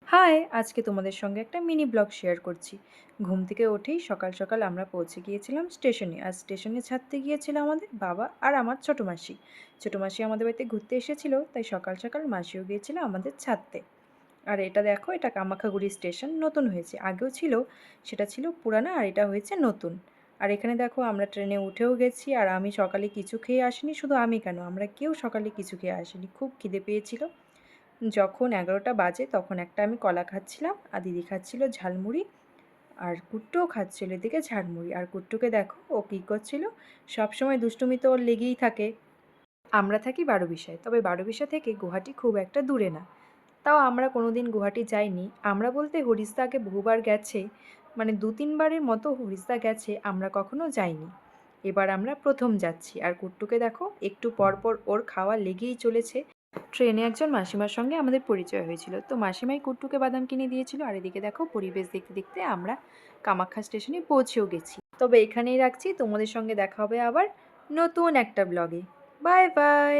High! আজকে তোমাদের সঙ্গে একটা মিনি ব্লগ শেয়ার করছি। ঘুম থেকে উঠেই সকাল সকাল আমরা পৌঁছে গিয়েছিলাম স্টেশনে। আর স্টেশনে ছাড়তে গিয়েছিল আমাদের বাবা আর আমার ছোটো মাসি। ছোটো মাসি আমাদের বাড়িতে ঘুরতে এসেছিল, তাই সকাল সকাল মাসিও গিয়েছিল আমাদের ছাড়তে। আর এটা দেখো, এটা কামাখ্যাগুড়ি স্টেশন নতুন হয়েছে। আগেও ছিল, সেটা ছিল পুরানো, আর এটা হয়েছে নতুন। আর এখানে দেখো আমরা ট্রেনে উঠেও গেছি। আর আমি সকালে কিছু খেয়ে আসিনি, শুধু আমি কেন, আমরা কেউ সকালে কিছু খেয়ে আসিনি। খুব খিদে পেয়েছিল। যখন 11টা বাজে তখন একটা আমি কলা খাচ্ছিলাম, আর দিদি খাচ্ছিল ঝালমুড়ি, আর কুট্টুও খাচ্ছিল এদিকে ঝালমুড়ি। আর কুট্টুকে দেখো ও কী করছিল, সবসময় দুষ্টুমি তো ওর লেগেই থাকে। আমরা থাকি বারোবিশায়, তবে বারোবিশা থেকে গুয়াহাটি খুব একটা দূরে না। তাও আমরা কোনো দিন গুয়াহাটি যাইনি। আমরা বলতে হরিশদা আগে বহুবার গেছে, মানে 2-3বারের মতো হরিশদা গেছে, আমরা কখনো যাইনি। এবার আমরা প্রথম যাচ্ছি। আর কুট্টুকে দেখো একটু পর পর ওর খাওয়া লেগেই চলেছে। ট্রেনে একজন মাসিমার সঙ্গে আমাদের পরিচয় হয়েছিল, তো মাসিমাই কুট্টুকে বাদাম কিনে দিয়েছিল। আর এদিকে দেখো পরিবেশ দেখতে দেখতে আমরা কামাখ্যা স্টেশনে পৌঁছেও গেছি। তবে এখানেই রাখছি, তোমাদের সঙ্গে দেখা হবে আবার নতুন একটা ব্লগে। Bye bye.